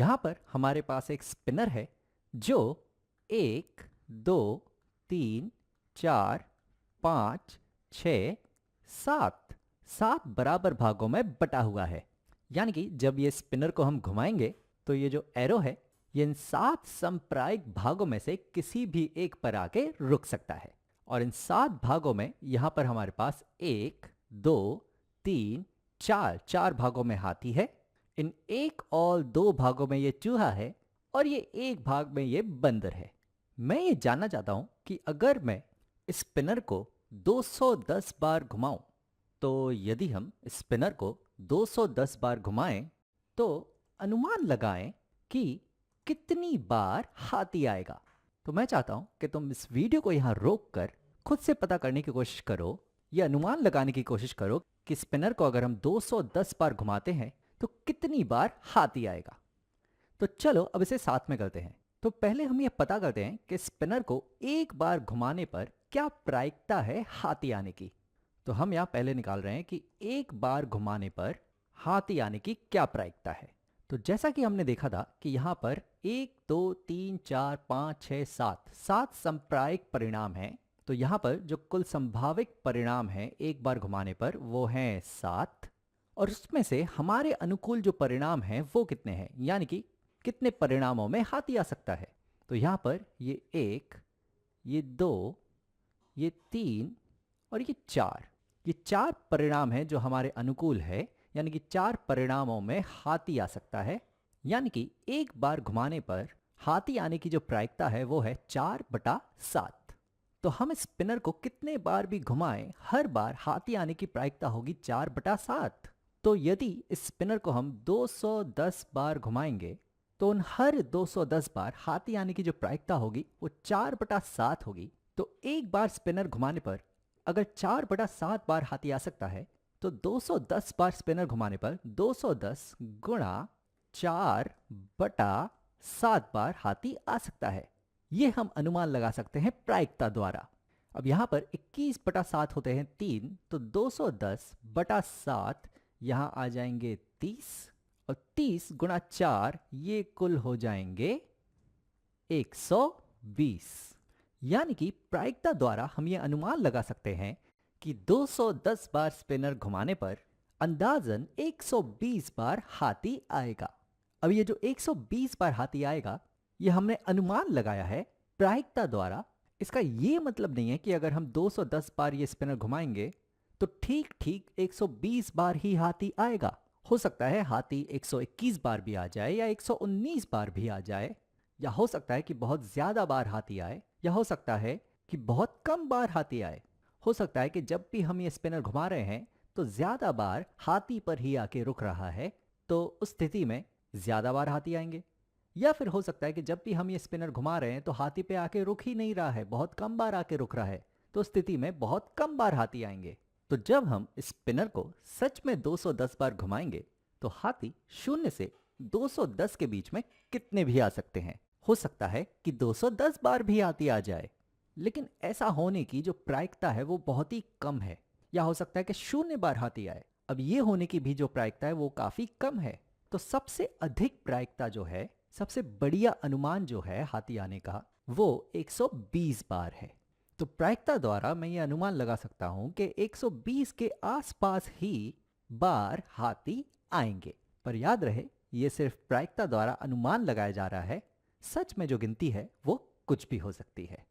यहां पर हमारे पास एक स्पिनर है जो 1, 2, 3, 4, 5, 6, 7 बराबर भागों में बटा हुआ है। यानी कि जब ये स्पिनर को हम घुमाएंगे तो ये जो एरो है ये इन 7 समप्रायिक भागों में से किसी भी एक पर आके रुक सकता है। और इन 7 भागों में यहां पर हमारे पास 1, 2, 3, 4 भागों में हाथी है, इन 1 और 2 भागों में ये चूहा है और ये एक भाग में ये बंदर है। मैं ये जानना चाहता हूं कि अगर मैं स्पिनर को 210 बार घुमाऊं तो यदि हम स्पिनर को 210 बार घुमाएं तो अनुमान लगाएं कि कितनी बार हाथी आएगा। तो मैं चाहता हूं कि तुम इस वीडियो को यहां रोककर खुद से पता करने की कोशिश करो, यह अनुमान लगाने की कोशिश करो कि स्पिनर को अगर हम 210 बार घुमाते हैं तो कितनी बार हाथी आएगा। तो चलो अब इसे साथ में करते हैं। तो पहले हम यह पता करते हैं कि स्पिनर को एक बार घुमाने पर क्या प्रायिकता है हाथी आने की। तो हम यहां पहले निकाल रहे हैं कि एक बार घुमाने पर हाथी आने की क्या प्रायिकता है। तो जैसा कि हमने देखा था कि यहां पर 1, 2, 3, 4, 5, 6, 7 संप्रायिक परिणाम हैं। तो यहां पर जो कुल संभावित परिणाम है एक बार घुमाने पर वो है 7, और उसमें से हमारे अनुकूल जो परिणाम हैं वो कितने हैं, यानी कि कितने परिणामों में हाथी आ सकता है। तो यहां पर ये 1, ये 2, ये 3 और ये 4, ये 4 परिणाम हैं जो हमारे अनुकूल है, यानी कि 4 परिणामों में हाथी आ सकता है। यानी कि एक बार घुमाने पर हाथी आने की जो प्रायिकता है वो है 4/7। तो हम स्पिनर को कितने बार भी घुमाएं हर बार हाथी आने की प्रायिकता होगी 4/7। तो यदि इस स्पिनर को हम 210 बार घुमाएंगे तो उन हर 210 बार हाथी आने की जो प्रायिकता होगी वो 4/7 होगी। तो एक बार स्पिनर घुमाने पर अगर 4/7 बार हाथी आ सकता है तो 210 बार स्पिनर घुमाने पर 210 गुणा 4/7 बार हाथी आ सकता है। यह हम अनुमान लगा सकते हैं प्रायिकता द्वारा। अब यहां पर 21/7 होते हैं 3, तो 210/7 यहां आ जाएंगे 30, और 30 गुणा 4 ये कुल हो जाएंगे 120। यानी कि प्रायिकता द्वारा हम ये अनुमान लगा सकते हैं कि 210 बार स्पिनर घुमाने पर अंदाजन 120 बार हाथी आएगा। अब ये जो 120 बार हाथी आएगा ये हमने अनुमान लगाया है प्रायिकता द्वारा। इसका ये मतलब नहीं है कि अगर हम 210 बार ये स्पिनर घुमाएंगे तो ठीक ठीक 120 बार ही हाथी आएगा। हो सकता है हाथी 121 बार भी आ जाए या 119 बार भी आ जाए, या हो सकता है कि बहुत ज्यादा बार हाथी आए, या हो सकता है कि बहुत कम बार हाथी आए। हो सकता है कि जब भी हम ये स्पिनर घुमा रहे हैं तो ज्यादा बार हाथी पर ही आके रुक रहा है, तो उस स्थिति में ज्यादा बार हाथी आएंगे। या फिर हो सकता है कि जब भी हम ये स्पिनर घुमा रहे हैं तो हाथी पे आके रुक ही नहीं रहा है, बहुत कम बार आके रुक रहा है, तो उस स्थिति में बहुत कम बार हाथी आएंगे। तो जब हम स्पिनर को सच में 210 बार घुमाएंगे तो हाथी 0 से 210 के बीच में कितने भी आ सकते हैं। हो सकता है कि 210 बार भी हाथी आ जाए, लेकिन ऐसा होने की जो प्रायिकता है वो बहुत ही कम है। या हो सकता है कि 0 बार हाथी आए। अब ये होने की भी जो प्रायिकता है वो काफी कम है। तो सबसे अधिक प्रायिकता जो है, सबसे बढ़िया अनुमान जो है हाथी आने का, वो 120 बार है। तो प्रायिकता द्वारा मैं ये अनुमान लगा सकता हूं कि 120 के आसपास ही बार हाथी आएंगे। पर याद रहे ये सिर्फ प्रायिकता द्वारा अनुमान लगाया जा रहा है, सच में जो गिनती है वो कुछ भी हो सकती है।